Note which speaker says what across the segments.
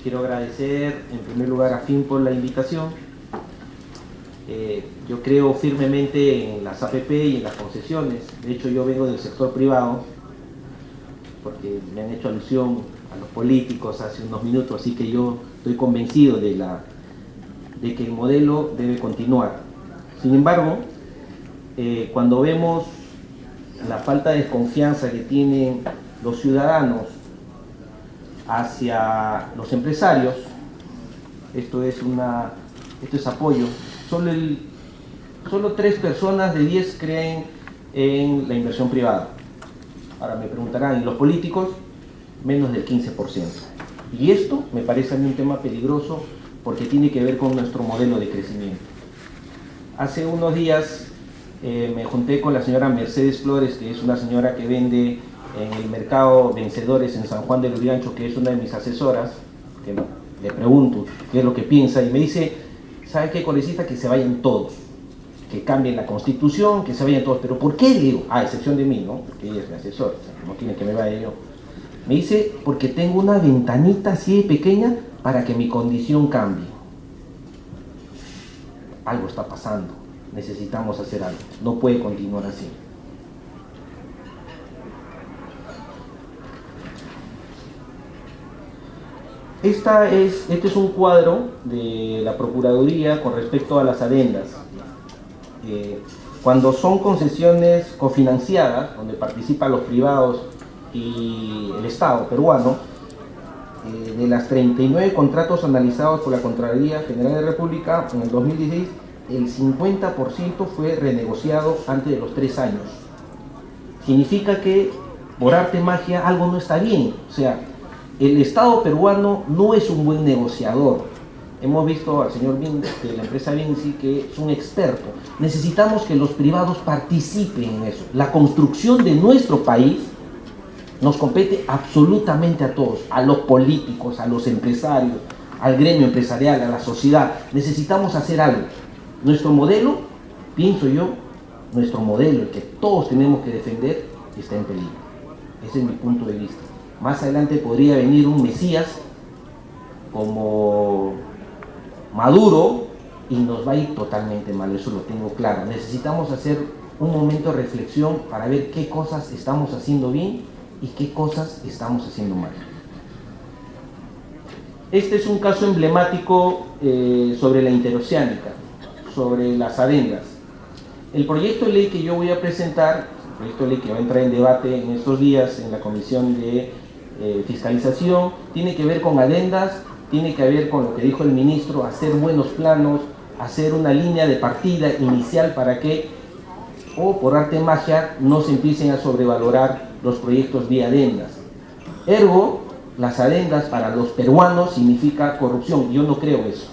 Speaker 1: quiero agradecer en primer lugar a FIN por la invitación. Yo creo firmemente en las APP y en las concesiones. De hecho, yo vengo del sector privado, porque me han hecho alusión a los políticos hace unos minutos, así que yo estoy convencido de que el modelo debe continuar. Sin embargo, cuando vemos la falta de confianza que tienen los ciudadanos hacia los empresarios, esto es apoyo. Solo 3 personas de 10 creen en la inversión privada. Ahora me preguntarán, ¿y los políticos? Menos del 15%. Y esto me parece a mí un tema peligroso porque tiene que ver con nuestro modelo de crecimiento. Hace unos días me junté con la señora Mercedes Flores, que es una señora que vende en el mercado Vencedores en San Juan del Urigancho, que es una de mis asesoras, que le pregunto qué es lo que piensa, y me dice, ¿sabe qué, congresista? Que se vayan todos, que cambien la constitución, que se vayan todos. ¿Pero por qué? Le digo, a excepción de mí, ¿no? Porque ella es mi asesora, o sea, no quiere que me vaya yo. Me dice, porque tengo una ventanita así pequeña para que mi condición cambie. Algo está pasando, necesitamos hacer algo, no puede continuar así. Este es un cuadro de la Procuraduría con respecto a las adendas. Cuando son concesiones cofinanciadas, donde participan los privados y el Estado peruano, de las 39 contratos analizados por la Contraloría General de la República en el 2016, el 50% fue renegociado antes de los 3 años. Significa que, por arte de magia, algo no está bien. O sea, el Estado peruano no es un buen negociador. Hemos visto al señor Vinci, de la empresa Vinci, que es un experto. Necesitamos que los privados participen en eso. La construcción de nuestro país nos compete absolutamente a todos, a los políticos, a los empresarios, al gremio empresarial, a la sociedad. Necesitamos hacer algo. Nuestro modelo, pienso yo, nuestro modelo, el que todos tenemos que defender, está en peligro. Ese es mi punto de vista. Más adelante podría venir un Mesías como Maduro y nos va a ir totalmente mal, eso lo tengo claro. Necesitamos hacer un momento de reflexión para ver qué cosas estamos haciendo bien y qué cosas estamos haciendo mal. Este es un caso emblemático sobre la interoceánica, sobre las adendas. El proyecto de ley que yo voy a presentar, el proyecto de ley que va a entrar en debate en estos días en la Comisión de Fiscalización, tiene que ver con adendas, tiene que ver con lo que dijo el ministro, hacer buenos planos, hacer una línea de partida inicial para que, por arte de magia, no se empiecen a sobrevalorar los proyectos vía adendas. Ergo, las adendas para los peruanos significa corrupción. Yo no creo eso.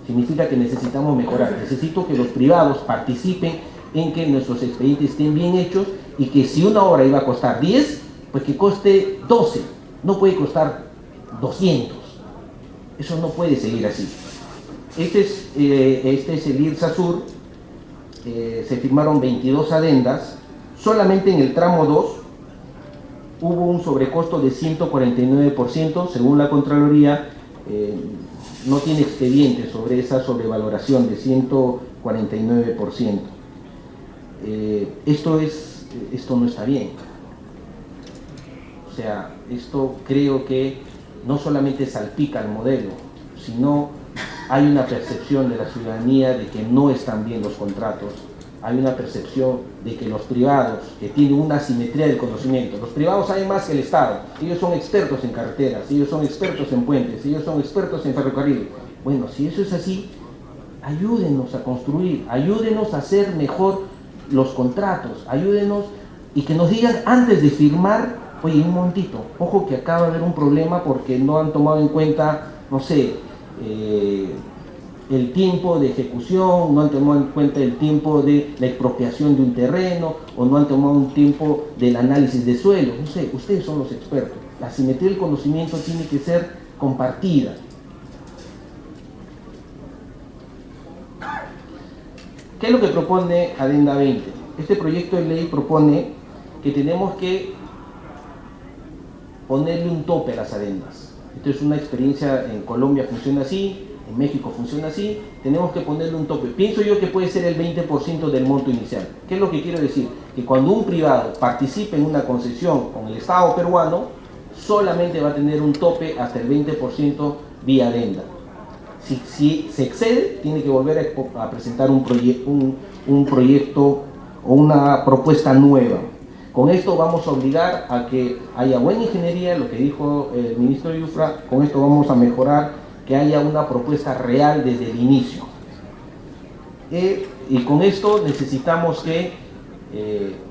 Speaker 1: Significa que necesitamos mejorar. Necesito que los privados participen en que nuestros expedientes estén bien hechos y que si una obra iba a costar 10, pues que coste 12. No puede costar 200. Eso no puede seguir así. Este es el IRSA-Sur. Se firmaron 22 adendas. Solamente en el tramo 2 hubo un sobrecosto de 149%. Según la Contraloría, no tiene expediente sobre esa sobrevaloración de 149%. Esto no está bien. O sea, esto creo que no solamente salpica el modelo, sino hay una percepción de la ciudadanía de que no están bien los contratos. Hay una percepción de que los privados, que tienen una asimetría del conocimiento, los privados saben más que el Estado. Ellos son expertos en carreteras, ellos son expertos en puentes, ellos son expertos en ferrocarril. Bueno, si eso es así, ayúdenos a construir, ayúdenos a hacer mejor los contratos, ayúdenos y que nos digan antes de firmar, oye, un momentito, ojo que acaba de haber un problema porque no han tomado en cuenta, no sé, el tiempo de ejecución, no han tomado en cuenta el tiempo de la expropiación de un terreno, o no han tomado un tiempo del análisis de suelo. No sé, ustedes son los expertos. La simetría del conocimiento tiene que ser compartida. ¿Qué es lo que propone Adenda 20? Este proyecto de ley propone que tenemos que ponerle un tope a las adendas. Entonces una experiencia en Colombia funciona así, en México funciona así, tenemos que ponerle un tope. Pienso yo que puede ser el 20% del monto inicial. ¿Qué es lo que quiero decir? Que cuando un privado participe en una concesión con el Estado peruano, solamente va a tener un tope hasta el 20% vía adenda. Si se excede, tiene que volver a presentar un proyecto o una propuesta nueva. Con esto vamos a obligar a que haya buena ingeniería, lo que dijo el ministro Yufra. Con esto vamos a mejorar que haya una propuesta real desde el inicio. Y con esto necesitamos que,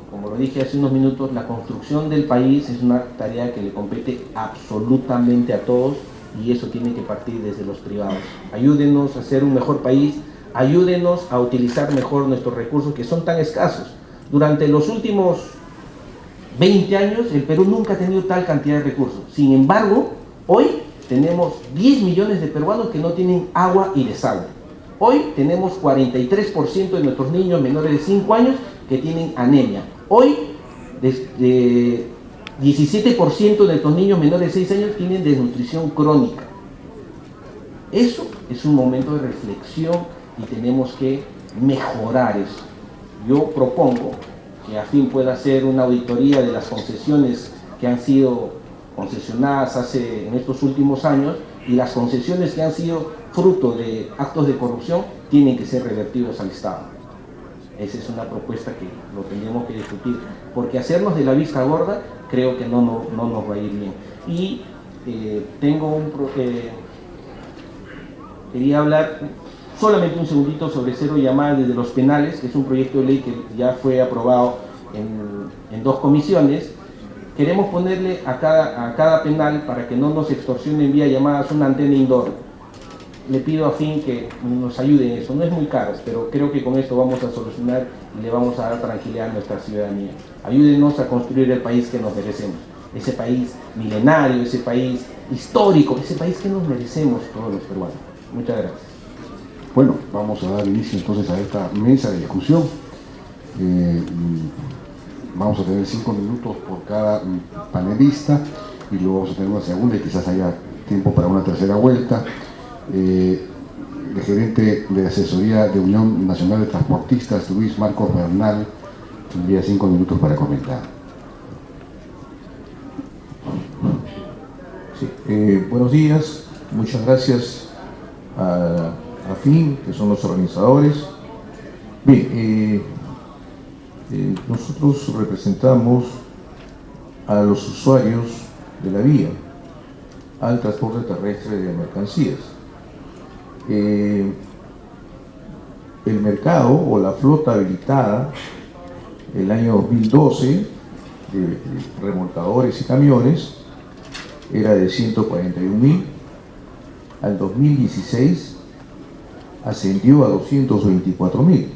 Speaker 1: como lo dije hace unos minutos, la construcción del país es una tarea que le compete absolutamente a todos, y eso tiene que partir desde los privados. Ayúdenos a ser un mejor país, ayúdenos a utilizar mejor nuestros recursos que son tan escasos. Durante los últimos 20 años el Perú nunca ha tenido tal cantidad de recursos. Sin embargo, hoy tenemos 10 millones de peruanos que no tienen agua y desagüe. Hoy tenemos 43% de nuestros niños menores de 5 años que tienen anemia. Hoy, 17% de nuestros niños menores de 6 años tienen desnutrición crónica. Eso es un momento de reflexión y tenemos que mejorar eso. Yo propongo que AFIN pueda hacer una auditoría de las concesiones que han sido concesionadas en estos últimos años, y las concesiones que han sido fruto de actos de corrupción tienen que ser revertidos al Estado. Esa es una propuesta que lo tendremos que discutir, porque hacernos de la vista gorda creo que no nos va a ir bien. Y quería hablar solamente un segundito sobre cero llamadas desde los penales, que es un proyecto de ley que ya fue aprobado en 2 comisiones. Queremos ponerle a cada penal, para que no nos extorsionen vía llamadas, una antena indoor. Le pido a AFIN que nos ayude en eso. No es muy caro, pero creo que con esto vamos a solucionar y le vamos a dar tranquilidad a nuestra ciudadanía. Ayúdenos a construir el país que nos merecemos. Ese país milenario, ese país histórico, ese país que nos merecemos todos los peruanos. Muchas gracias.
Speaker 2: Bueno, vamos a dar inicio entonces a esta mesa de discusión. Vamos a tener 5 minutos por cada panelista, y luego vamos a tener una segunda y quizás haya tiempo para una tercera vuelta. El gerente de asesoría de Unión Nacional de Transportistas, Luis Marcos Bernal, tendría 5 minutos para comentar.
Speaker 3: Sí, buenos días, muchas gracias a AFIN, que son los organizadores. Bien, nosotros representamos a los usuarios de la vía, al transporte terrestre de mercancías. El mercado o la flota habilitada el año 2012 de remolcadores y camiones era de 141.000, al 2016 ascendió a 224.000.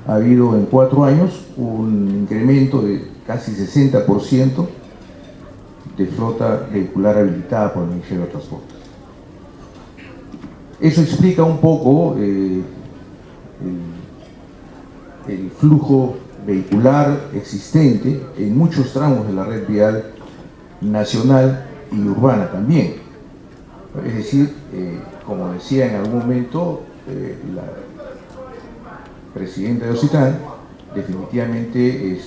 Speaker 3: Ha habido en 4 años un incremento de casi 60% de flota vehicular habilitada por el Ministerio de Transportes. Eso explica un poco el flujo vehicular existente en muchos tramos de la red vial nacional y urbana también. Es decir, como decía en algún momento la presidenta de OCITAN, definitivamente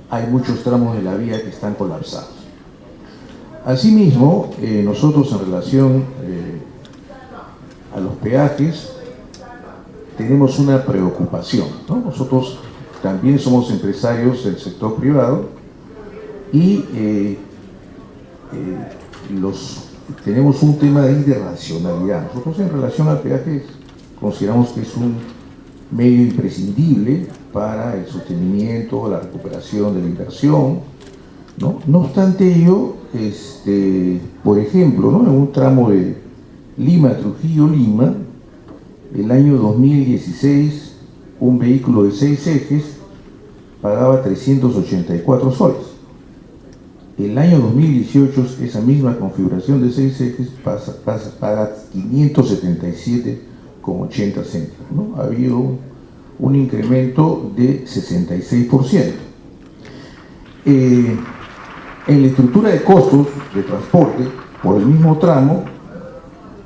Speaker 3: hay muchos tramos de la vía que están colapsados. Asimismo, nosotros en relación a los peajes tenemos una preocupación, ¿no? Nosotros también somos empresarios del sector privado y tenemos un tema de irracionalidad. Nosotros en relación al peaje consideramos que es un medio imprescindible para el sostenimiento, la recuperación de la inversión, ¿no? No obstante ello, por ejemplo, ¿no?, en un tramo de Lima-Trujillo-Lima, el año 2016, un vehículo de 6 ejes pagaba 384 soles. El año 2018, esa misma configuración de 6 ejes paga 577,80 céntimos, ¿no? Ha habido un incremento de 66%. En la estructura de costos de transporte por el mismo tramo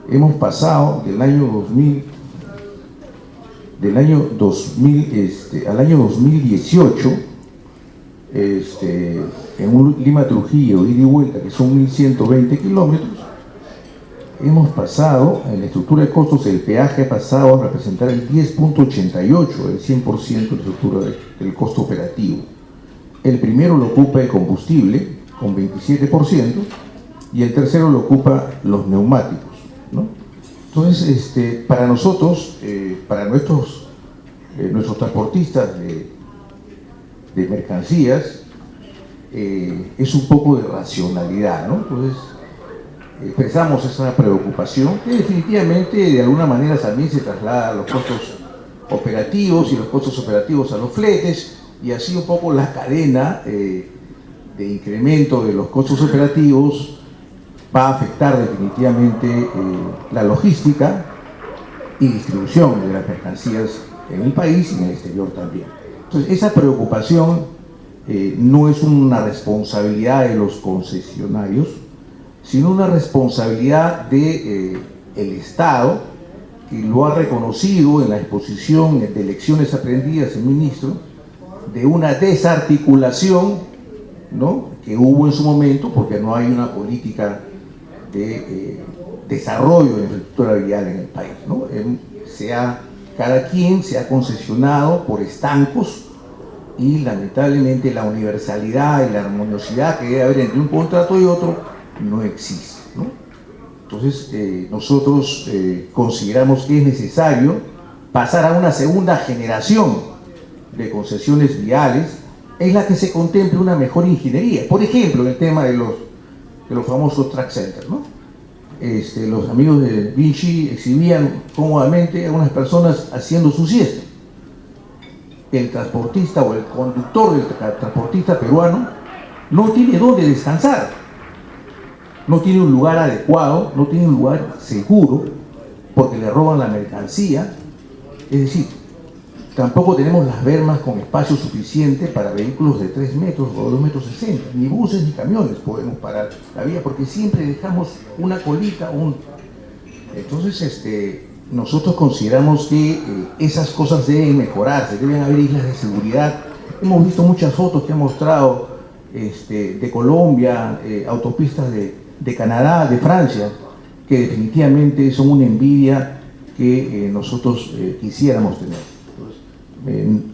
Speaker 3: hemos pasado del año 2000 al año 2018, en un Lima-Trujillo ida y vuelta, que son 1120 kilómetros, hemos pasado, en la estructura de costos, el peaje ha pasado a representar el 10.88, el 100% de la estructura del costo operativo. El primero lo ocupa el combustible, con 27%, y el tercero lo ocupa los neumáticos, ¿no? Entonces, para nosotros, para nuestros transportistas de mercancías, es un poco de racionalidad, ¿no? Entonces, expresamos esa preocupación que definitivamente de alguna manera también se traslada a los costos operativos y los costos operativos a los fletes, y así un poco la cadena de incremento de los costos operativos va a afectar definitivamente la logística y distribución de las mercancías en el país y en el exterior también. Entonces, esa preocupación no es una responsabilidad de los concesionarios, sino una responsabilidad del Estado, que lo ha reconocido en la exposición de lecciones aprendidas el ministro, de una desarticulación, ¿no?, que hubo en su momento, porque no hay una política de desarrollo de infraestructura vial en el país, ¿no? Cada quien se ha concesionado por estancos, y lamentablemente la universalidad y la armoniosidad que debe haber entre un contrato y otro no existe, ¿no? Entonces, nosotros consideramos que es necesario pasar a una segunda generación de concesiones viales en la que se contemple una mejor ingeniería. Por ejemplo, en el tema de los famosos track centers, ¿no? Los amigos de Vinci exhibían cómodamente a unas personas haciendo su siesta. El transportista o el conductor del transportista peruano no tiene dónde descansar, no tiene un lugar adecuado, no tiene un lugar seguro, porque le roban la mercancía. Es decir, tampoco tenemos las bermas con espacio suficiente para vehículos de 3 metros o 2,60 metros, ni buses ni camiones podemos parar la vía, porque siempre dejamos una colita. Entonces, nosotros consideramos que esas cosas deben mejorarse, deben haber islas de seguridad. Hemos visto muchas fotos que han mostrado de Colombia, autopistas de Canadá, de Francia, que definitivamente son una envidia que nosotros quisiéramos tener.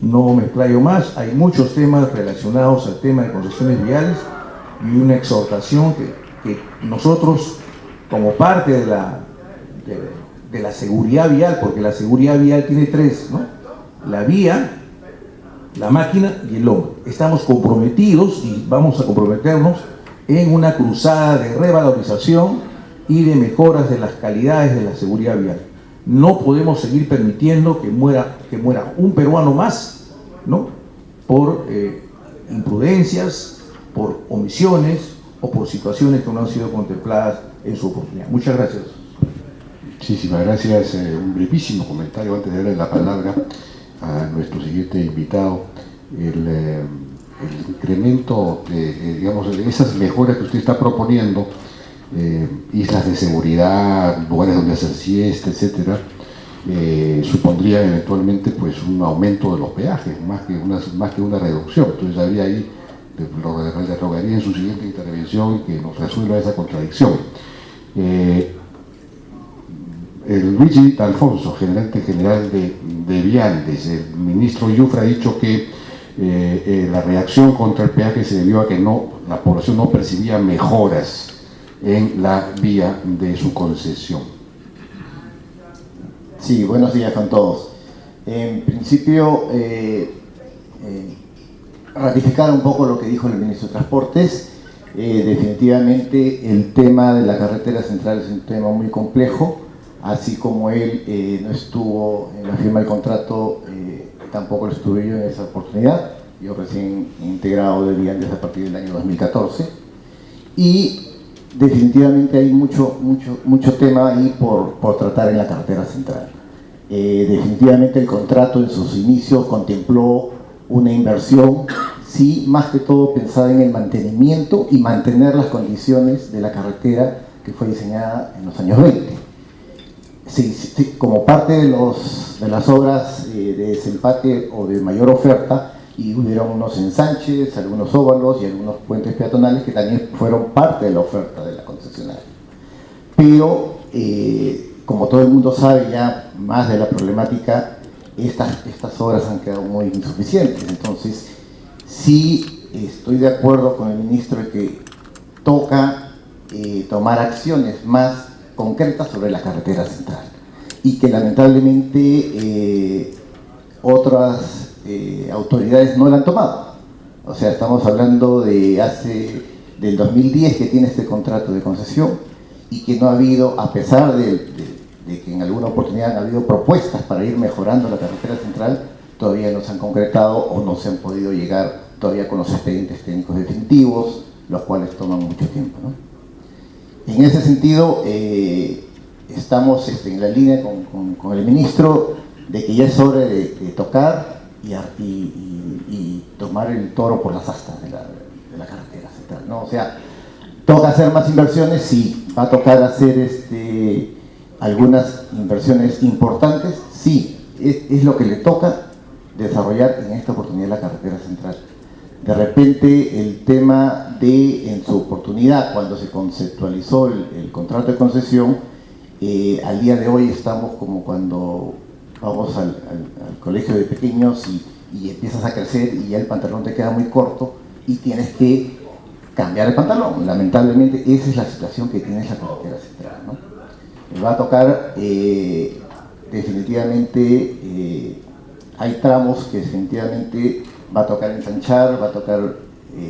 Speaker 3: No me explayo más, hay muchos temas relacionados al tema de concesiones viales, y una exhortación que nosotros, como parte de la seguridad vial, porque la seguridad vial tiene 3, ¿no?: la vía, la máquina y el hombre. Estamos comprometidos y vamos a comprometernos en una cruzada de revalorización y de mejoras de las calidades de la seguridad vial. No podemos seguir permitiendo que muera un peruano más, ¿no?, por imprudencias, por omisiones o por situaciones que no han sido contempladas en su oportunidad. Muchas gracias.
Speaker 2: Muchísimas gracias. Un brevísimo comentario antes de darle la palabra a nuestro siguiente invitado. El incremento de esas mejoras que usted está proponiendo, islas de seguridad, lugares donde hacer siesta, etcétera, supondría eventualmente pues un aumento de los peajes, más que una reducción. Entonces habría ahí, le rogaría en su siguiente intervención que nos resuelva esa contradicción. El Luigi Alfonso, gerente general de Viandes, el ministro Yufra ha dicho que la reacción contra el peaje se debió a que la población no percibía mejoras en la vía de su concesión.
Speaker 4: Sí, buenos días con todos. En principio, ratificar un poco lo que dijo el ministro de Transportes. Definitivamente el tema de la carretera central es un tema muy complejo. Así como él no estuvo en la firma del contrato, tampoco lo estuve yo en esa oportunidad. Yo recién integrado de Viandes a partir del año 2014. Y definitivamente hay mucho tema ahí por tratar en la carretera central. Definitivamente el contrato en sus inicios contempló una inversión sí más que todo pensada en el mantenimiento y mantener las condiciones de la carretera que fue diseñada en los años 20. Sí, como parte de las obras de desempate o de mayor oferta, y hubieron unos ensanches, algunos óvalos y algunos puentes peatonales que también fueron parte de la oferta de la concesionaria. Pero, como todo el mundo sabe ya más de la problemática, estas obras han quedado muy insuficientes. Entonces, sí estoy de acuerdo con el ministro de que toca tomar acciones más concretas sobre la carretera central y que lamentablemente otras autoridades no la han tomado. O sea, estamos hablando del 2010 que tiene este contrato de concesión y que no ha habido, a pesar de que en alguna oportunidad han habido propuestas para ir mejorando la carretera central, todavía no se han concretado o no se han podido llegar todavía con los expedientes técnicos definitivos, los cuales toman mucho tiempo, ¿no? En ese sentido, estamos en la línea con el ministro de que ya es hora de tocar y tomar el toro por las astas de la carretera central, ¿no? O sea, ¿toca hacer más inversiones? Sí. ¿Va a tocar hacer algunas inversiones importantes? Sí. Es lo que le toca desarrollar en esta oportunidad la carretera central. De repente el tema en su oportunidad, cuando se conceptualizó el contrato de concesión, al día de hoy estamos como cuando vamos al colegio de pequeños y empiezas a crecer y ya el pantalón te queda muy corto y tienes que cambiar el pantalón. Lamentablemente esa es la situación que tiene la carretera central, ¿no? Me va a tocar definitivamente, hay tramos que definitivamente va a tocar ensanchar, va a tocar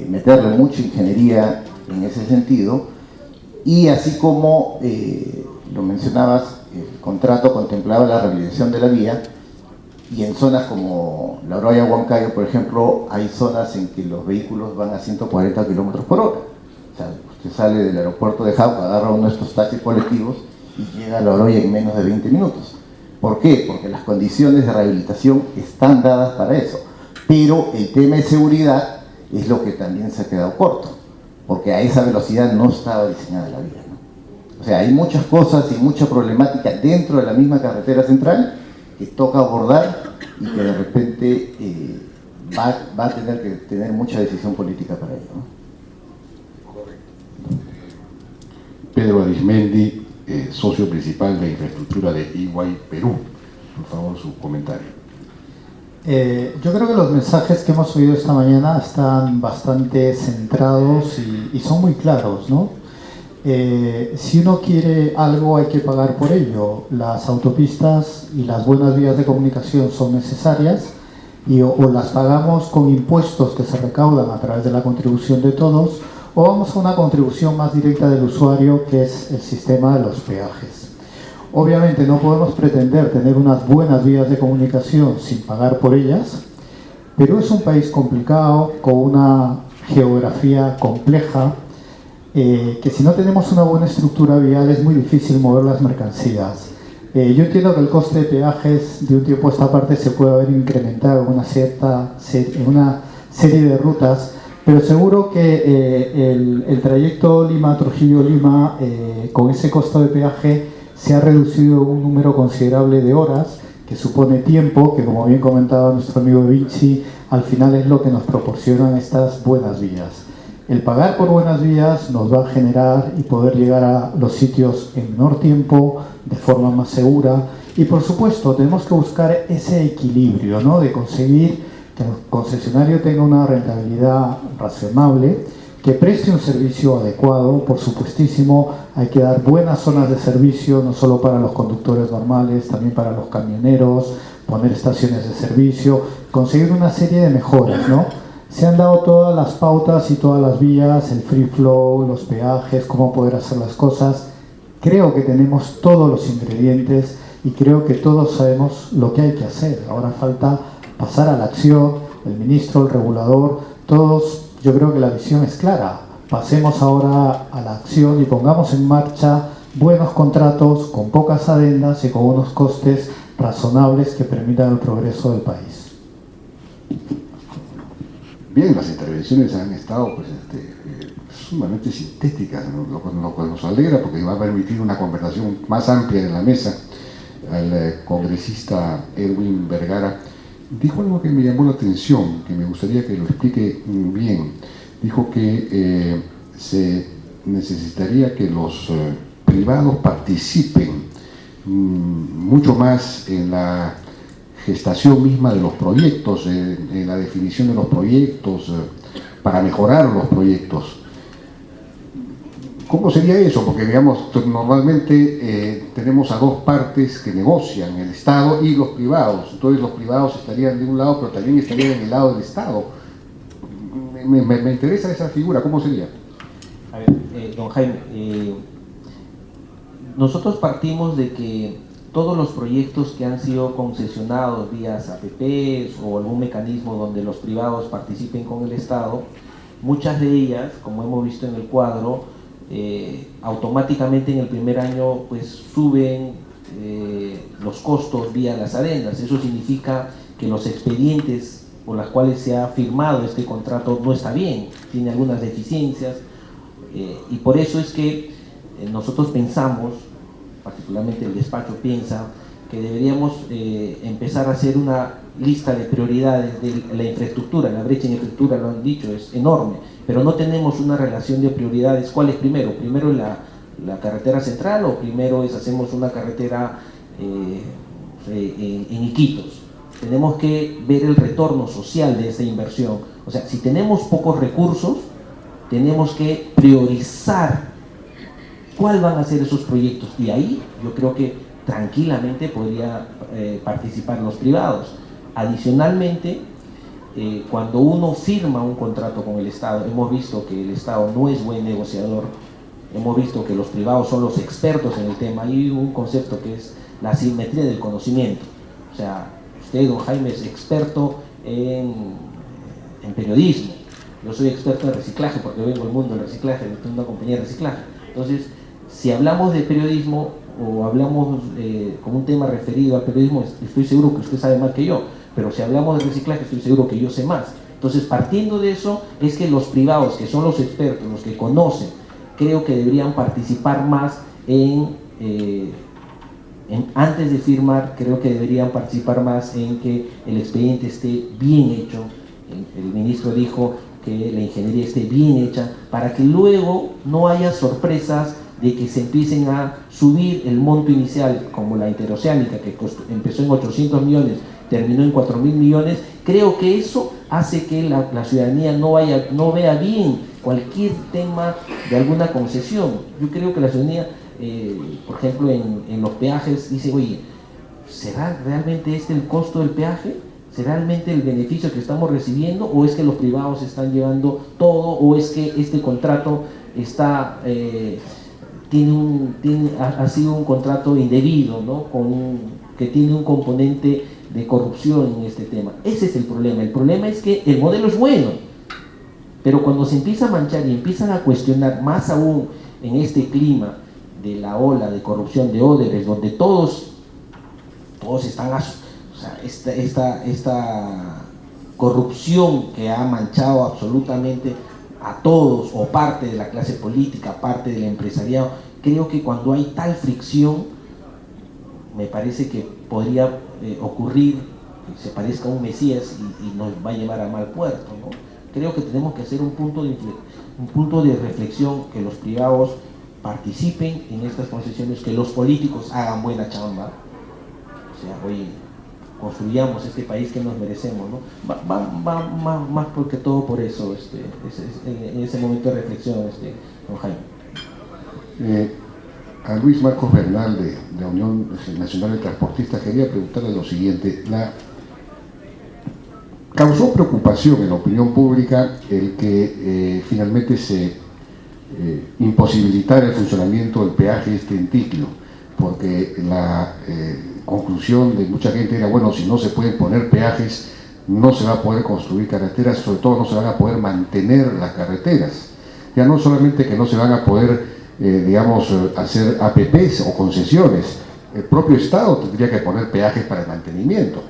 Speaker 4: meterle mucha ingeniería en ese sentido, y así como lo mencionabas, el contrato contemplaba la rehabilitación de la vía, y en zonas como La Oroya, Huancayo, por ejemplo, hay zonas en que los vehículos van a 140 kilómetros por hora. O sea, usted sale del aeropuerto de Jauja, agarra uno de estos taxis colectivos y llega a La Oroya en menos de 20 minutos. ¿Por qué? Porque las condiciones de rehabilitación están dadas para eso. Pero el tema de seguridad es lo que también se ha quedado corto, porque a esa velocidad no estaba diseñada la vía, ¿no? O sea, hay muchas cosas y mucha problemática dentro de la misma carretera central que toca abordar y que de repente va a tener que tener mucha decisión política para ello, ¿no?
Speaker 2: Pedro Arismendi, socio principal de infraestructura de EY Perú. Por favor, su comentario.
Speaker 5: Yo creo que los mensajes que hemos oído esta mañana están bastante centrados y son muy claros, ¿no? Si uno quiere algo hay que pagar por ello. Las autopistas y las buenas vías de comunicación son necesarias o las pagamos con impuestos que se recaudan a través de la contribución de todos, o vamos a una contribución más directa del usuario, que es el sistema de los peajes. Obviamente no podemos pretender tener unas buenas vías de comunicación sin pagar por ellas. Perú es un país complicado, con una geografía compleja, que si no tenemos una buena estructura vial es muy difícil mover las mercancías. Yo entiendo que el coste de peajes de un tiempo a esta parte se puede haber incrementado en una serie de rutas, pero seguro que el trayecto Lima-Trujillo-Lima, con ese costo de peaje, se ha reducido un número considerable de horas, que supone tiempo, que como bien comentaba nuestro amigo Vinci, al final es lo que nos proporcionan estas buenas vías. El pagar por buenas vías nos va a generar y poder llegar a los sitios en menor tiempo, de forma más segura, y por supuesto tenemos que buscar ese equilibrio, ¿no? De conseguir que el concesionario tenga una rentabilidad razonable, que preste un servicio adecuado. Por supuestísimo, hay que dar buenas zonas de servicio, no solo para los conductores normales, también para los camioneros, poner estaciones de servicio, conseguir una serie de mejoras, ¿no? Se han dado todas las pautas y todas las vías, el free flow, los peajes, cómo poder hacer las cosas. Creo que tenemos todos los ingredientes y creo que todos sabemos lo que hay que hacer. Ahora falta pasar a la acción, el ministro, el regulador, todos. Yo creo que la visión es clara. Pasemos ahora a la acción y pongamos en marcha buenos contratos con pocas adendas y con unos costes razonables que permitan el progreso del país.
Speaker 2: bien, las intervenciones han estado pues, sumamente sintéticas, ¿no? Lo cual nos alegra porque va a permitir una conversación más amplia en la mesa. Al congresista Edwin Vergara dijo algo que me llamó la atención, que me gustaría que lo explique bien. Dijo que se necesitaría que los privados participen mucho más en la gestación misma de los proyectos, en la definición de los proyectos, para mejorar los proyectos. ¿Cómo sería eso? Porque, digamos, normalmente tenemos a dos partes que negocian, el Estado y los privados. Entonces los privados estarían de un lado, pero también estarían en el lado del Estado. Me interesa esa figura, ¿cómo sería?
Speaker 1: A ver, don Jaime, nosotros partimos de que todos los proyectos que han sido concesionados vía APPs o algún mecanismo donde los privados participen con el Estado, muchas de ellas, como hemos visto en el cuadro, automáticamente en el primer año pues suben los costos vía las adendas. Eso significa que los expedientes por los cuales se ha firmado este contrato no está bien, tiene algunas deficiencias, y por eso es que nosotros pensamos, particularmente el despacho piensa, que deberíamos empezar a hacer una lista de prioridades de la infraestructura. La brecha en infraestructura, lo han dicho, es enorme, pero no tenemos una relación de prioridades. ¿Cuál es primero? ¿Primero es la carretera central o primero hacemos una carretera en Iquitos? Tenemos que ver el retorno social de esa inversión. O sea, si tenemos pocos recursos, tenemos que priorizar cuál van a ser esos proyectos, y ahí yo creo que tranquilamente podría participar los privados. Adicionalmente, cuando uno firma un contrato con el Estado, hemos visto que el Estado no es buen negociador, hemos visto que los privados son los expertos en el tema. Hay un concepto que es la asimetría del conocimiento. O sea, usted, don Jaime, es experto en periodismo, yo soy experto en reciclaje porque vengo del mundo del reciclaje, tengo una compañía de reciclaje. Entonces, si hablamos de periodismo o hablamos con un tema referido al periodismo, estoy seguro que usted sabe más que yo, pero si hablamos de reciclaje, estoy seguro que yo sé más. Entonces, partiendo de eso, es que los privados, que son los expertos, los que conocen, creo que deberían participar más antes de firmar, creo que deberían participar más en que el expediente esté bien hecho. El ministro dijo que la ingeniería esté bien hecha, para que luego no haya sorpresas de que se empiecen a subir el monto inicial, como la interoceánica, que empezó en 800 millones, terminó en 4.000 millones. Creo que eso hace que la ciudadanía no vea bien cualquier tema de alguna concesión. Yo creo que la ciudadanía, por ejemplo, en los peajes, dice, oye, ¿será realmente este el costo del peaje? ¿Será realmente el beneficio que estamos recibiendo, o es que los privados están llevando todo, o es que este contrato está ha sido un contrato indebido, ¿no? Que tiene un componente de corrupción en este tema? Ese es el problema. El problema es que el modelo es bueno, pero cuando se empieza a manchar y empiezan a cuestionar, más aún en este clima de la ola de corrupción de Odebrecht, donde todos están, o sea, esta corrupción que ha manchado absolutamente a todos, o parte de la clase política, parte del empresariado, creo que cuando hay tal fricción, me parece que podría ocurrir que se parezca a un Mesías y nos va a llevar a mal puerto, ¿no? Creo que tenemos que hacer un punto de reflexión, que los privados participen en estas concesiones, que los políticos hagan buena chamba. O sea, oye, construyamos este país que nos merecemos, ¿no? Va más porque todo por eso, en ese momento de reflexión, don Jaime.
Speaker 2: A Luis Marcos Bernal, de la Unión Nacional de Transportistas, quería preguntarle lo siguiente. Causó preocupación en la opinión pública el que finalmente se imposibilitara el funcionamiento del peaje en Ticlo, porque la conclusión de mucha gente era, bueno, si no se pueden poner peajes, no se va a poder construir carreteras, sobre todo no se van a poder mantener las carreteras. Ya no solamente que no se van a poder, hacer APPs o concesiones, el propio Estado tendría que poner peajes para el mantenimiento.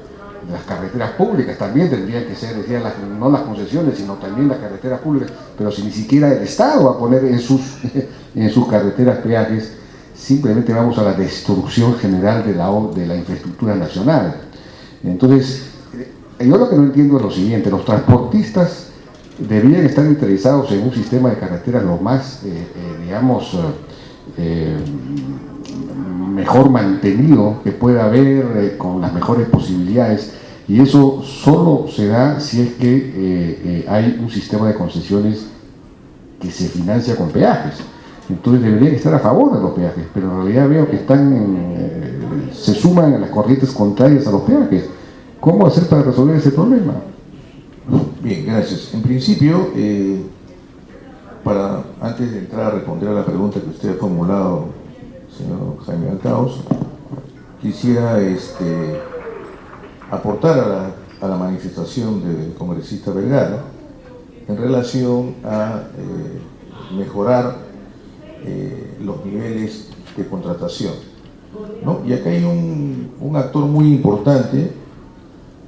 Speaker 2: las carreteras públicas también tendrían que ser, decían, no las concesiones, sino también las carreteras públicas, pero si ni siquiera el Estado va a poner en sus carreteras peajes, simplemente vamos a la destrucción general de la infraestructura nacional. Entonces, yo lo que no entiendo es lo siguiente: los transportistas deberían estar interesados en un sistema de carreteras lo más, mejor mantenido que pueda haber, con las mejores posibilidades, y eso solo se da si es que hay un sistema de concesiones que se financia con peajes. Entonces deberían estar a favor de los peajes, pero en realidad veo que se suman a las corrientes contrarias a los peajes. ¿Cómo hacer para resolver ese problema?
Speaker 3: Bien, gracias. En principio, antes de entrar a responder a la pregunta que usted ha formulado, señor Jaime Althaus, quisiera aportar a la manifestación del congresista Vergara en relación a mejorar los niveles de contratación, ¿no? Y acá hay un actor muy importante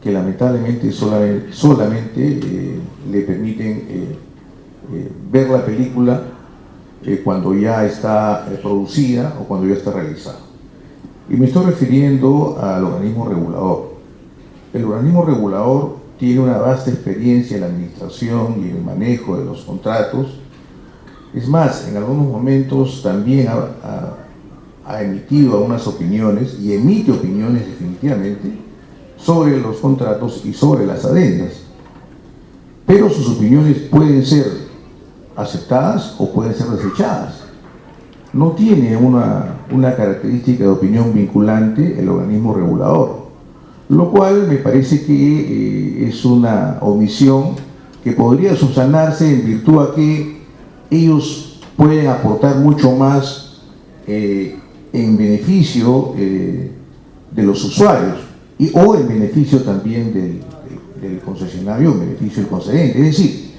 Speaker 3: que lamentablemente solamente le permiten ver la película cuando ya está producida o cuando ya está realizada. Y me estoy refiriendo al organismo regulador. El organismo regulador tiene una vasta experiencia en la administración y en el manejo de los contratos. Es más, en algunos momentos también ha emitido algunas opiniones, y emite opiniones definitivamente, sobre los contratos y sobre las adendas. Pero sus opiniones pueden ser aceptadas o pueden ser desechadas. No tiene una característica de opinión vinculante el organismo regulador, lo cual me parece que es una omisión que podría subsanarse en virtud a que ellos pueden aportar mucho más en beneficio de los usuarios o en beneficio también del concesionario, en beneficio del concedente. Es decir,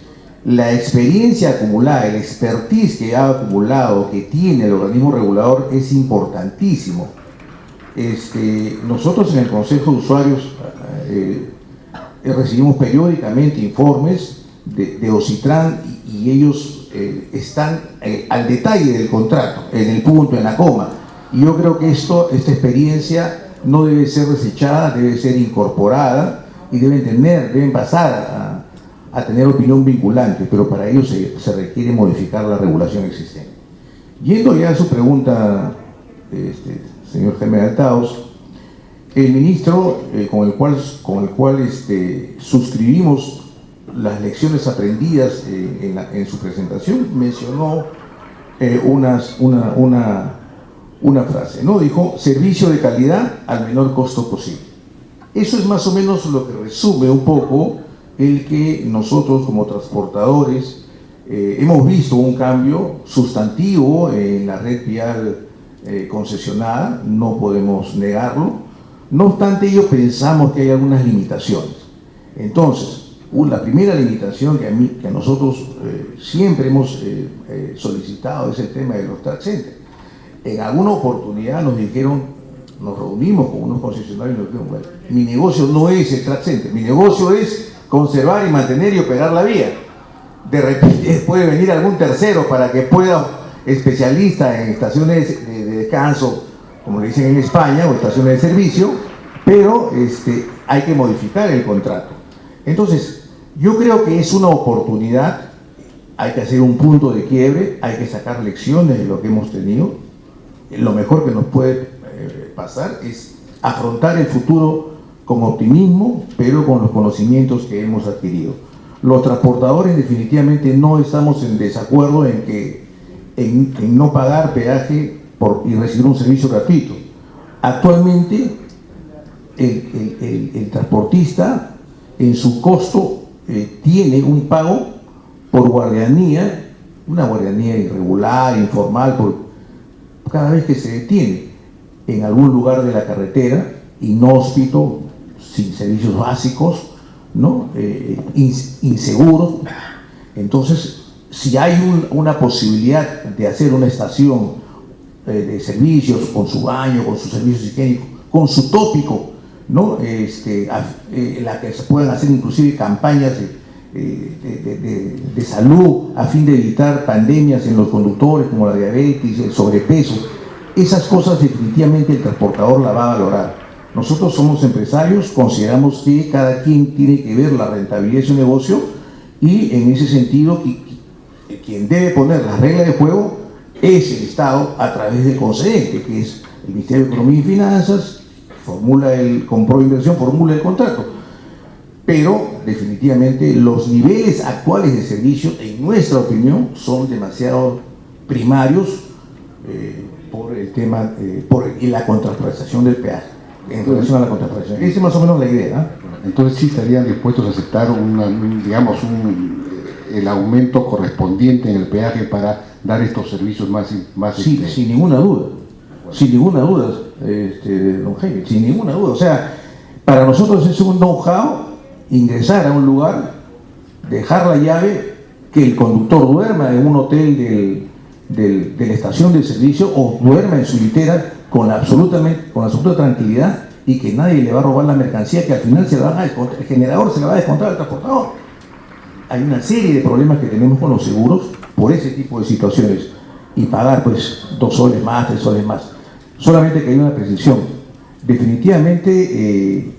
Speaker 3: la experiencia acumulada, el expertise que ha acumulado, que tiene el organismo regulador, es importantísimo. Nosotros en el Consejo de Usuarios recibimos periódicamente informes de Ocitran, y ellos están al detalle del contrato, en el punto, en la coma. Y yo creo que esta experiencia no debe ser desechada, debe ser incorporada, y deben pasar a tener opinión vinculante, pero para ello se requiere modificar la regulación existente. Yendo ya a su pregunta, señor Jaime Althaus, el ministro con el cual suscribimos las lecciones aprendidas en su presentación, mencionó una frase, ¿no? Dijo: servicio de calidad al menor costo posible. Eso es más o menos lo que resume un poco el que nosotros como transportadores hemos visto un cambio sustantivo en la red vial concesionada, no podemos negarlo. No obstante ello, pensamos que hay algunas limitaciones. Entonces, la primera limitación que a nosotros siempre hemos solicitado es el tema de los track centers. En alguna oportunidad nos reunimos con unos concesionarios y nos dijeron: bueno, mi negocio no es el track center, mi negocio es conservar y mantener y operar la vía. De repente puede venir algún tercero para que pueda, especialista en estaciones de descanso, como le dicen en España, o estaciones de servicio, pero hay que modificar el contrato. Entonces, yo creo que es una oportunidad, hay que hacer un punto de quiebre, hay que sacar lecciones de lo que hemos tenido. Lo mejor que nos puede pasar es afrontar el futuro con optimismo, pero con los conocimientos que hemos adquirido. Los transportadores definitivamente no estamos en desacuerdo en no pagar peaje y recibir un servicio gratuito. Actualmente el transportista en su costo tiene un pago por guardianía, una guardianía irregular, informal, cada vez que se detiene en algún lugar de la carretera, inhóspito, sin servicios básicos, ¿no? Inseguros. Entonces, si hay una posibilidad de hacer una estación de servicios con su baño, con sus servicios higiénicos, con su tópico, ¿no? La que se puedan hacer inclusive campañas de salud a fin de evitar pandemias en los conductores como la diabetes, el sobrepeso. Esas cosas definitivamente el transportador la va a valorar. Nosotros somos empresarios, consideramos que cada quien tiene que ver la rentabilidad de su negocio y en ese sentido quien debe poner las reglas de juego es el Estado a través del concedente, que es el Ministerio de Economía y Finanzas, compró inversión, formula el contrato. Pero definitivamente los niveles actuales de servicio, en nuestra opinión, son demasiado primarios por el tema, por la contraprestación del peaje, en relación a la contraprestación. Esa es más o menos la idea, ¿eh?
Speaker 2: Entonces sí estarían dispuestos a aceptar el aumento correspondiente en el peaje para dar estos servicios más
Speaker 3: sí, sin ninguna duda. Sin ninguna duda, don Jaime, sin ninguna duda. O sea, para nosotros es un know-how ingresar a un lugar, dejar la llave, que el conductor duerma en un hotel de la estación de servicio o duerma en su litera con absoluta tranquilidad y que nadie le va a robar la mercancía que al final el generador se la va a descontar al transportador. Hay una serie de problemas que tenemos con los seguros por ese tipo de situaciones y pagar pues 2 soles más, 3 soles más. Solamente que hay una precisión. Definitivamente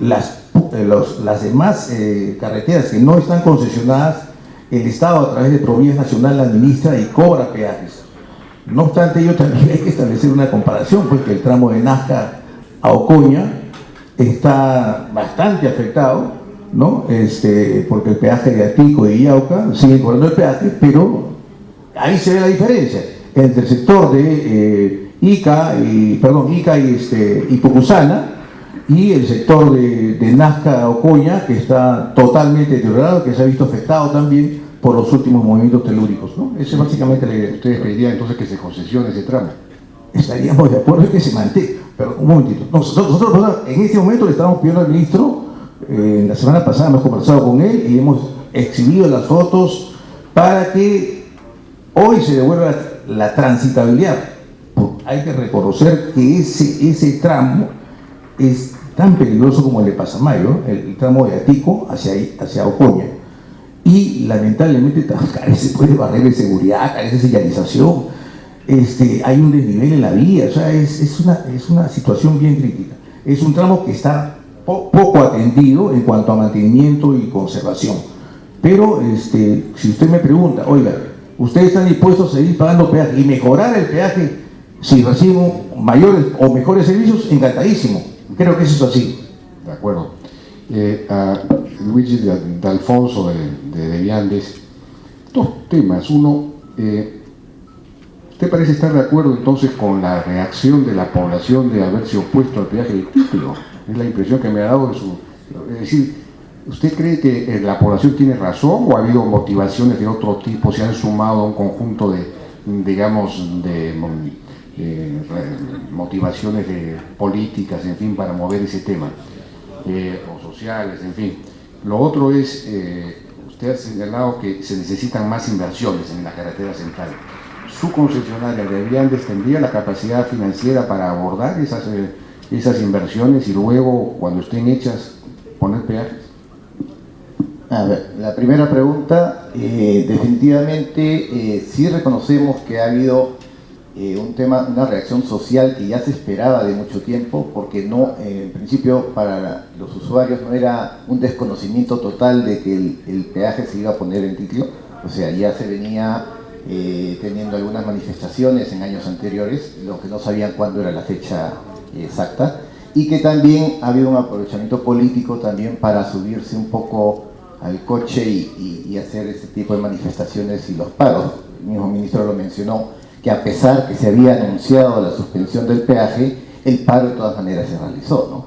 Speaker 3: las demás carreteras que no están concesionadas, el Estado a través de Provías Nacional la administra y cobra peajes. No obstante ello, también hay que establecer una comparación, pues que el tramo de Nazca a Ocoña está bastante afectado, ¿no? Porque el peaje de Atico y Yauca siguen cobrando el peaje, pero ahí se ve la diferencia entre el sector de Ica y Pucusana y el sector de Nazca a Ocoña, que está totalmente deteriorado, que se ha visto afectado también por los últimos movimientos telúricos, ¿no? Esa es básicamente la idea.
Speaker 2: ¿Ustedes pedirían entonces que se concesione ese tramo?
Speaker 3: Estaríamos de acuerdo en que se mantenga, pero un momentito. Nosotros en este momento le estamos pidiendo al ministro, la semana pasada hemos conversado con él y hemos exhibido las fotos para que hoy se devuelva la transitabilidad. Hay que reconocer que ese tramo es tan peligroso como el de Pasamayo, el tramo de Atico hacia Ocoña. Y lamentablemente carece de barrera de seguridad, carece de señalización, hay un desnivel en la vía, o sea, es una situación bien crítica. Es un tramo que está poco atendido en cuanto a mantenimiento y conservación. Pero si usted me pregunta, oiga, ¿ustedes están dispuestos a seguir pagando peaje y mejorar el peaje si reciben mayores o mejores servicios? Encantadísimo. Creo que eso es así.
Speaker 2: De acuerdo. A Luigi de Alfonso de Viandes, 2 temas. Uno, ¿usted parece estar de acuerdo entonces con la reacción de la población de haberse opuesto al peaje del título? Es la impresión que me ha dado es decir, ¿usted cree que la población tiene razón o ha habido motivaciones de otro tipo, se han sumado a un conjunto de motivaciones políticas, en fin, para mover ese tema, o sociales, en fin? Lo otro es, usted ha señalado que se necesitan más inversiones en la carretera central. ¿Su concesionaria de Viandes tendría la capacidad financiera para abordar esas inversiones y luego, cuando estén hechas, poner peajes?
Speaker 4: A ver, la primera pregunta, definitivamente sí reconocemos que ha habido una reacción social que ya se esperaba de mucho tiempo, porque en principio para los usuarios no era un desconocimiento total de que el peaje se iba a poner en título, o sea, ya se venía teniendo algunas manifestaciones en años anteriores, lo que no sabían cuándo era la fecha exacta, y que también ha habido un aprovechamiento político también para subirse un poco al coche y hacer ese tipo de manifestaciones y los paros. El mismo ministro lo mencionó, que a pesar que se había anunciado la suspensión del peaje, el paro de todas maneras se realizó, ¿no?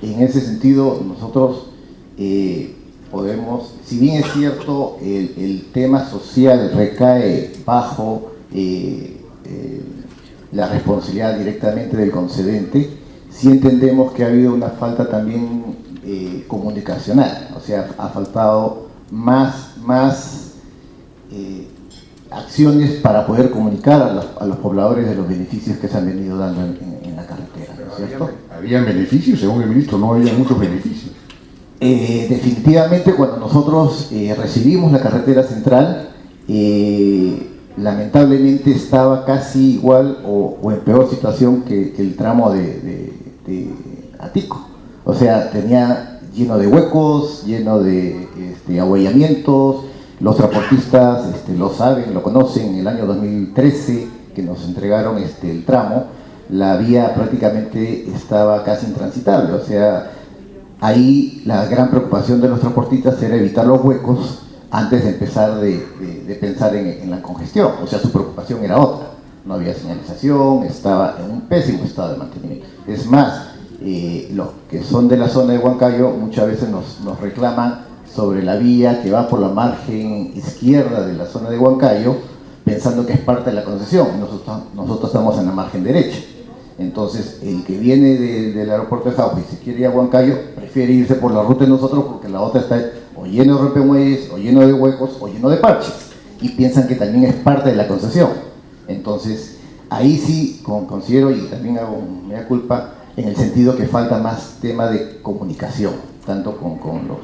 Speaker 4: En ese sentido, nosotros podemos, si bien es cierto, el tema social recae bajo la responsabilidad directamente del concedente, sí entendemos que ha habido una falta también comunicacional, o sea, ha faltado más acciones para poder comunicar a los pobladores de los beneficios que se han venido dando en la carretera, ¿no es ¿cierto?
Speaker 2: Había beneficios, según el ministro, no había muchos beneficios.
Speaker 4: Definitivamente cuando nosotros recibimos la carretera central, lamentablemente estaba casi igual o en peor situación que el tramo de Atico. O sea, tenía lleno de huecos, lleno de abollamientos. Los transportistas lo saben, lo conocen. En el año 2013 que nos entregaron el tramo, la vía prácticamente estaba casi intransitable. O sea, ahí la gran preocupación de los transportistas era evitar los huecos antes de empezar de pensar en la congestión. O sea, su preocupación era otra. No había señalización, estaba en un pésimo estado de mantenimiento. Es más, los que son de la zona de Huancayo muchas veces nos reclaman sobre la vía que va por la margen izquierda de la zona de Huancayo, pensando que es parte de la concesión. Nosotros estamos en la margen derecha. Entonces, el que viene del aeropuerto de Jauja y se quiere ir a Huancayo, prefiere irse por la ruta de nosotros porque la otra está o lleno de rompemuelles, o lleno de huecos, o lleno de parches. Y piensan que también es parte de la concesión. Entonces, ahí sí considero, y también hago mea culpa, en el sentido que falta más tema de comunicación, tanto con los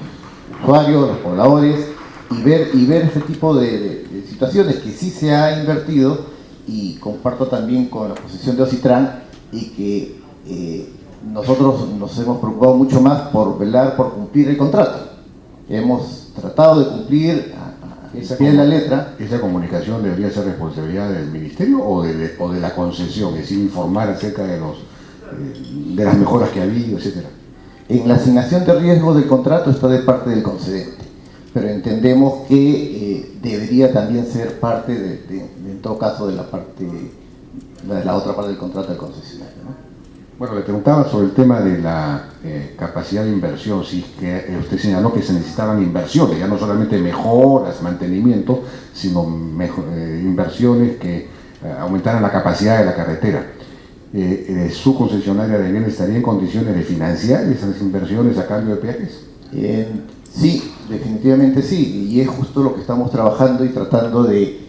Speaker 4: usuarios, los pobladores, y ver este tipo de situaciones que sí se ha invertido, y comparto también con la posición de Ocitran, y que nosotros nos hemos preocupado mucho más por velar por cumplir el contrato. Hemos tratado de cumplir a pie de la letra.
Speaker 2: ¿Esa comunicación debería ser responsabilidad del ministerio o de la concesión? Es decir, informar acerca de las mejoras que ha habido, etcétera.
Speaker 4: En la asignación de riesgo del contrato está de parte del concedente, pero entendemos que debería también ser parte en todo caso de la otra parte del contrato del concesionario, ¿no?
Speaker 2: Bueno, le preguntaba sobre el tema de la capacidad de inversión, sí, que usted señaló que se necesitaban inversiones, ya no solamente mejoras, mantenimiento, sino inversiones que aumentaran la capacidad de la carretera. ¿Su concesionaria de bienes estaría en condiciones de financiar esas inversiones a cambio de peajes?
Speaker 4: Sí, definitivamente sí, y es justo lo que estamos trabajando y tratando de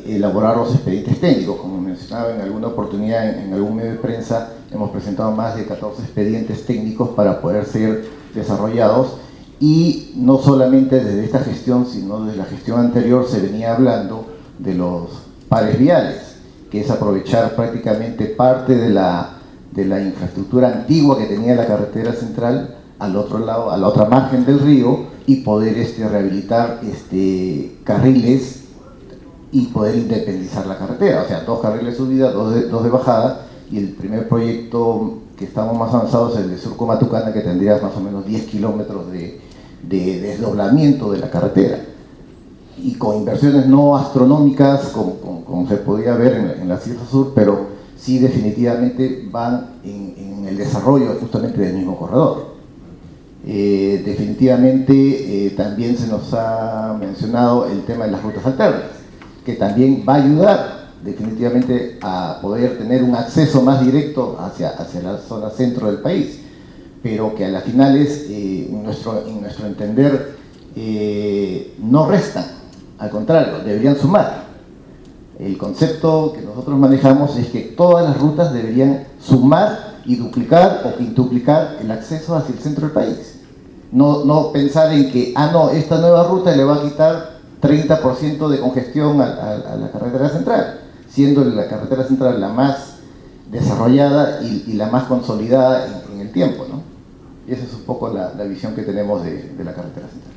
Speaker 4: elaborar los expedientes técnicos. Como mencionaba en alguna oportunidad en algún medio de prensa, hemos presentado más de 14 expedientes técnicos para poder ser desarrollados, y no solamente desde esta gestión, sino desde la gestión anterior se venía hablando de los pares viales, que es aprovechar prácticamente parte de la infraestructura antigua que tenía la carretera central al otro lado, a la otra margen del río, y poder rehabilitar carriles y poder independizar la carretera. O sea, 2 carriles de subida, 2 de bajada, y el primer proyecto que estamos más avanzados es el de Surco Matucana, que tendría más o menos 10 kilómetros de desdoblamiento de la carretera, y con inversiones no astronómicas como se podía ver en la Sierra Sur, pero sí definitivamente van en el desarrollo justamente del mismo corredor. Definitivamente también se nos ha mencionado el tema de las rutas alternas, que también va a ayudar definitivamente a poder tener un acceso más directo hacia la zona centro del país, pero que a las finales, en nuestro entender, no restan, al contrario, deberían sumar. El concepto que nosotros manejamos es que todas las rutas deberían sumar y duplicar o quintuplicar el acceso hacia el centro del país. No pensar en que, esta nueva ruta le va a quitar 30% de congestión a la carretera central, siendo la carretera central la más desarrollada y la más consolidada en el tiempo, ¿no? Y esa es un poco la visión que tenemos de la carretera central.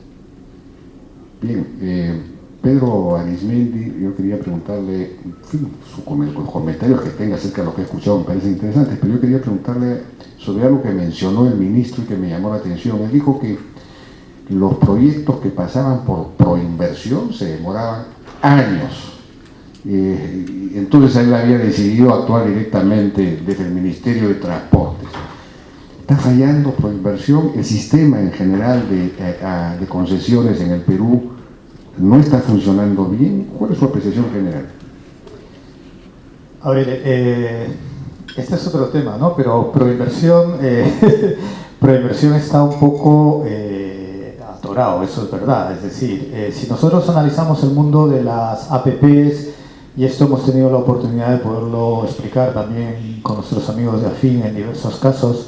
Speaker 2: Bien, Pedro Arismendi, yo quería preguntarle, los comentarios que tenga acerca de lo que he escuchado me parecen interesantes, pero yo quería preguntarle sobre algo que mencionó el ministro y que me llamó la atención. Él dijo que los proyectos que pasaban por proinversión se demoraban años. Entonces él había decidido actuar directamente desde el Ministerio de Transportes. ¿Está fallando proinversión? ¿El sistema en general de concesiones en el Perú no está funcionando bien? ¿Cuál es su apreciación general?
Speaker 5: A ver, este es otro tema, ¿no? Pero proinversión está un poco atorado, eso es verdad. Es decir, si nosotros analizamos el mundo de las APPs, y esto hemos tenido la oportunidad de poderlo explicar también con nuestros amigos de AFIN en diversos casos,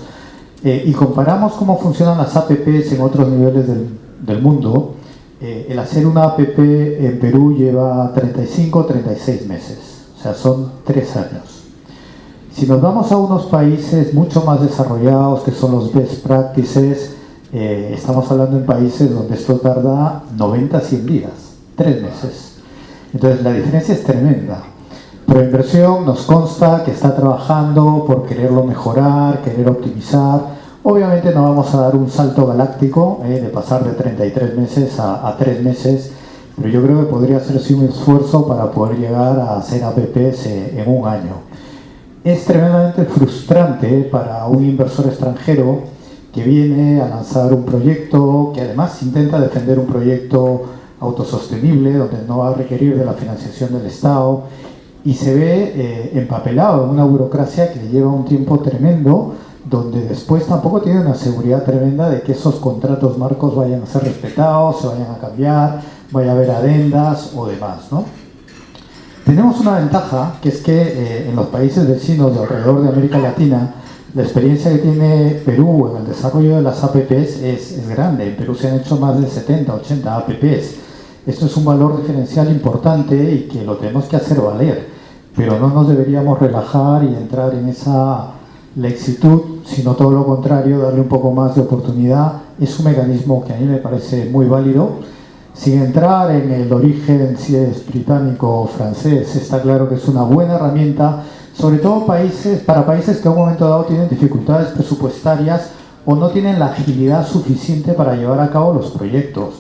Speaker 5: y comparamos cómo funcionan las APPs en otros niveles del mundo. El hacer una APP en Perú lleva 35-36 meses, o sea, son 3 años. Si nos vamos a unos países mucho más desarrollados, que son los best practices, estamos hablando en países donde esto tarda 90-100 días, 3 meses. Entonces la diferencia es tremenda. Proinversión nos consta que está trabajando por quererlo mejorar, querer optimizar. Obviamente no vamos a dar un salto galáctico de pasar de 33 meses a 3 meses, pero yo creo que podría hacerse un esfuerzo para poder llegar a hacer APPs en un año. Es tremendamente frustrante para un inversor extranjero que viene a lanzar un proyecto, que además intenta defender un proyecto autosostenible, donde no va a requerir de la financiación del Estado, y se ve empapelado en una burocracia que le lleva un tiempo tremendo, donde después tampoco tiene una seguridad tremenda de que esos contratos marcos vayan a ser respetados, se vayan a cambiar, vaya a haber adendas o demás, ¿no? Tenemos una ventaja, que es que en los países vecinos de alrededor de América Latina, la experiencia que tiene Perú en el desarrollo de las APPs es grande. En Perú se han hecho más de 70, 80 APPs. Esto es un valor diferencial importante y que lo tenemos que hacer valer, pero no nos deberíamos relajar y entrar en esa laxitud, sino todo lo contrario, darle un poco más de oportunidad. Es un mecanismo que a mí me parece muy válido. Sin entrar en el origen, si es británico o francés, está claro que es una buena herramienta, sobre todo para países que a un momento dado tienen dificultades presupuestarias o no tienen la agilidad suficiente para llevar a cabo los proyectos.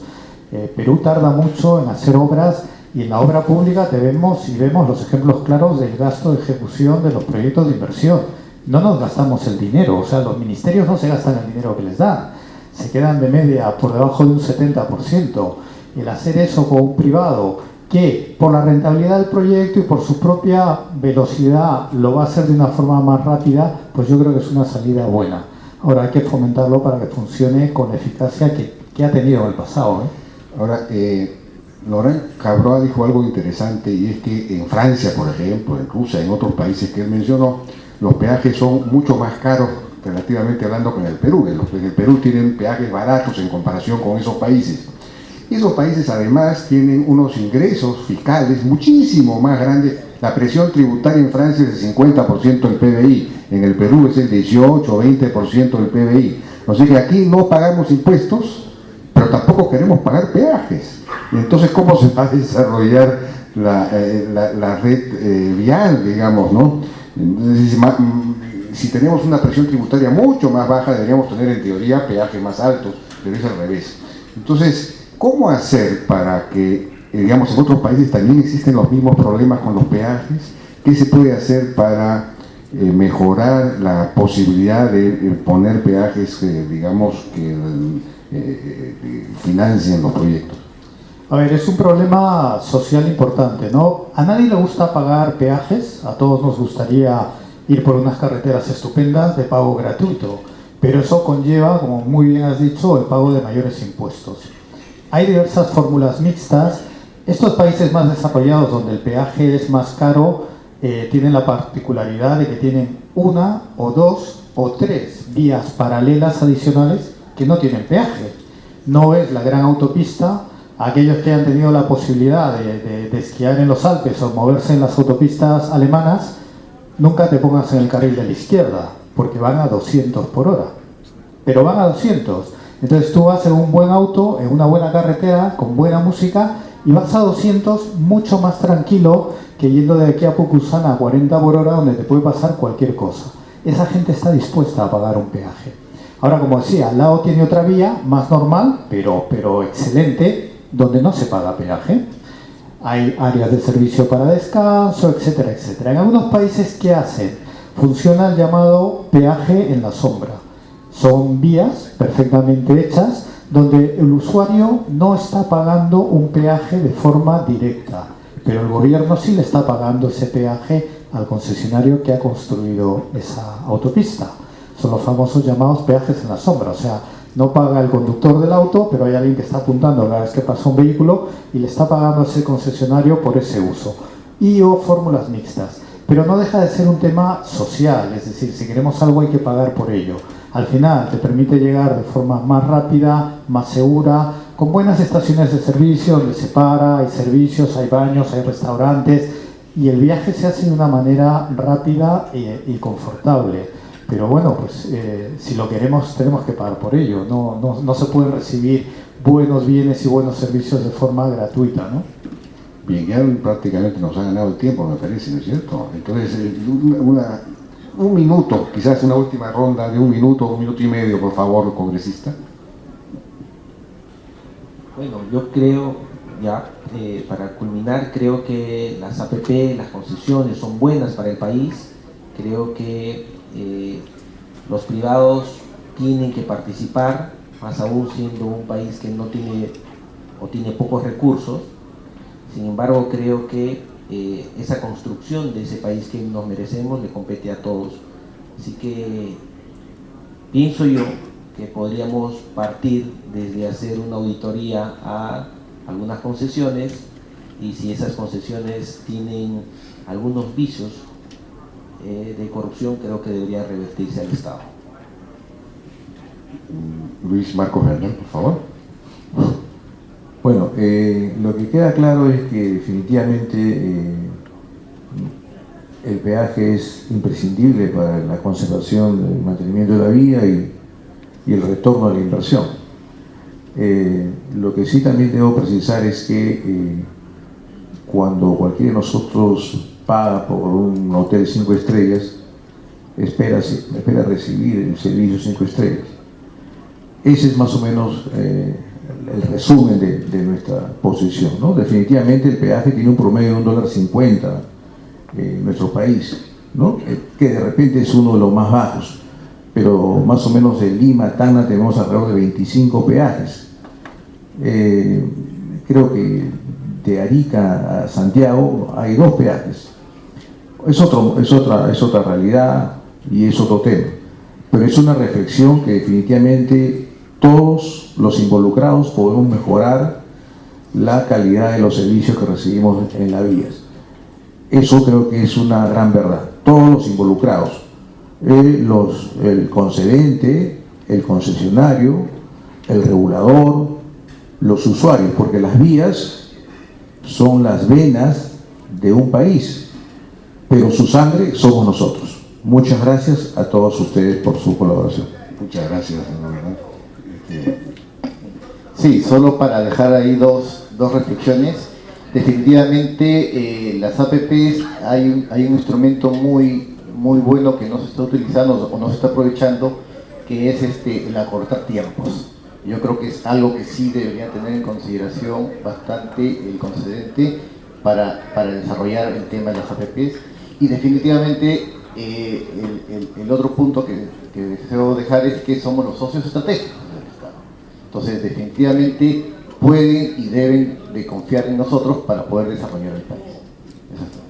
Speaker 5: Perú tarda mucho en hacer obras, y en la obra pública vemos los ejemplos claros del gasto de ejecución de los proyectos de inversión. No nos gastamos el dinero, o sea, los ministerios no se gastan el dinero que les dan, se quedan de media por debajo de un 70%. El hacer eso con un privado que por la rentabilidad del proyecto y por su propia velocidad lo va a hacer de una forma más rápida, pues yo creo que es una salida buena. Ahora hay que fomentarlo para que funcione con la eficacia que ha tenido en el pasado,
Speaker 2: Ahora, Laurent Cabroa dijo algo interesante, y es que en Francia, por ejemplo, en Rusia, en otros países que él mencionó, los peajes son mucho más caros, relativamente hablando, que en el Perú. En el Perú tienen peajes baratos en comparación con esos países. Esos países además tienen unos ingresos fiscales muchísimo más grandes. La presión tributaria en Francia es del 50% del PBI, en el Perú es el 18 o 20% del PBI. O sea que aquí no pagamos impuestos, pero tampoco queremos pagar peajes. Entonces, ¿cómo se va a desarrollar la red vial, digamos, ¿no? Entonces, si tenemos una presión tributaria mucho más baja, deberíamos tener en teoría peajes más altos, pero es al revés. Entonces, ¿cómo hacer para que, digamos, en otros países también existen los mismos problemas con los peajes? ¿Qué se puede hacer para mejorar la posibilidad de poner peajes, digamos, que financien los proyectos?
Speaker 5: A ver, es un problema social importante, ¿no? A nadie le gusta pagar peajes, a todos nos gustaría ir por unas carreteras estupendas de pago gratuito, pero eso conlleva, como muy bien has dicho, el pago de mayores impuestos. Hay diversas fórmulas mixtas. Estos países más desarrollados, donde el peaje es más caro, tienen la particularidad de que tienen 1 o 2 o 3 vías paralelas adicionales que no tienen peaje. No es la gran autopista. Aquellos que han tenido la posibilidad de esquiar en los Alpes o moverse en las autopistas alemanas, nunca te pongas en el carril de la izquierda, porque van a 200 por hora. Pero van a 200. Entonces tú vas en un buen auto, en una buena carretera, con buena música, y vas a 200 mucho más tranquilo que yendo de aquí a Pucusana a 40 por hora, donde te puede pasar cualquier cosa. Esa gente está dispuesta a pagar un peaje. Ahora, como decía, al lado tiene otra vía, más normal, pero excelente, donde no se paga peaje. Hay áreas de servicio para descanso, etcétera, etcétera. En algunos países, ¿qué hacen? Funciona el llamado peaje en la sombra. Son vías perfectamente hechas donde el usuario no está pagando un peaje de forma directa, pero el gobierno sí le está pagando ese peaje al concesionario que ha construido esa autopista. Son los famosos llamados peajes en la sombra, o sea, no paga el conductor del auto, pero hay alguien que está apuntando cada vez que pasa un vehículo y le está pagando a ese concesionario por ese uso. y o fórmulas mixtas. Pero no deja de ser un tema social, es decir, si queremos algo hay que pagar por ello. Al final te permite llegar de forma más rápida, más segura, con buenas estaciones de servicio, donde se para, hay servicios, hay baños, hay restaurantes, y el viaje se hace de una manera rápida y confortable. Pero bueno, pues si lo queremos tenemos que pagar por ello, no se pueden recibir buenos bienes y buenos servicios de forma gratuita, ¿no?
Speaker 2: Bien, ya prácticamente nos ha ganado el tiempo, me parece, ¿no es cierto? Entonces, un minuto, quizás una última ronda de un minuto y medio, por favor, congresista.
Speaker 1: Bueno, yo creo, para culminar, creo que las APP, las concesiones son buenas para el país. Creo que los privados tienen que participar, más aún siendo un país que no tiene o tiene pocos recursos. Sin embargo, creo que esa construcción de ese país que nos merecemos le compete a todos. Así que pienso yo que podríamos partir desde hacer una auditoría a algunas concesiones, y si esas concesiones tienen algunos vicios de corrupción, creo que debería revertirse al Estado.
Speaker 2: Luis Marcos Bernal, por favor.
Speaker 3: Bueno, lo que queda claro es que definitivamente el peaje es imprescindible para la conservación, el mantenimiento de la vía y el retorno a la inversión. Lo que sí también debo precisar es que cuando cualquiera de nosotros paga por un hotel 5 estrellas, espera recibir el servicio 5 estrellas. Ese es más o menos el resumen de nuestra posición, ¿no? Definitivamente el peaje tiene un promedio de $1.50 en nuestro país, ¿no? Que de repente es uno de los más bajos, pero más o menos en Lima, Tacna tenemos alrededor de 25 peajes. Creo que de Arica a Santiago hay 2 peajes. Es otra realidad y es otro tema, pero es una reflexión que definitivamente todos los involucrados podemos mejorar la calidad de los servicios que recibimos en las vías. Eso creo que es una gran verdad. Todos los involucrados, el concedente, el concesionario, el regulador, los usuarios, porque las vías son las venas de un país, pero su sangre somos nosotros. Muchas gracias a todos ustedes por su colaboración.
Speaker 2: Muchas gracias, señor Bernal.
Speaker 4: Sí, solo para dejar ahí dos reflexiones. Definitivamente las APPs hay un instrumento muy bueno que no se está utilizando o no se está aprovechando, que es el acortar tiempos. Yo creo que es algo que sí debería tener en consideración bastante el concedente para desarrollar el tema de las APPs. Y definitivamente el otro punto que deseo dejar es que somos los socios estratégicos del Estado. Entonces definitivamente pueden y deben de confiar en nosotros para poder desarrollar el país. Eso es todo.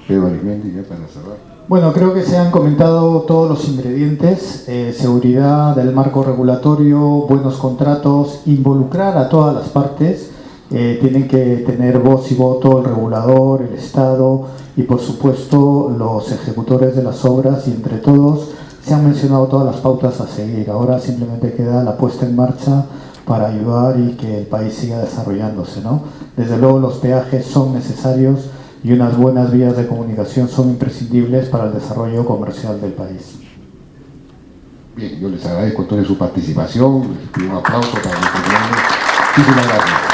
Speaker 2: Pedro Arismendi, ya para cerrar.
Speaker 5: Bueno, creo que se han comentado todos los ingredientes: seguridad del marco regulatorio, buenos contratos, involucrar a todas las partes. Tienen que tener voz y voto el regulador, el Estado y por supuesto los ejecutores de las obras, y entre todos se han mencionado todas las pautas a seguir. Ahora simplemente queda la puesta en marcha para ayudar y que el país siga desarrollándose, ¿no? Desde luego los peajes son necesarios y unas buenas vías de comunicación son imprescindibles para el desarrollo comercial del país.
Speaker 2: Bien, yo les agradezco entonces su participación, les pido un aplauso para los compañeros. Muchísimas gracias.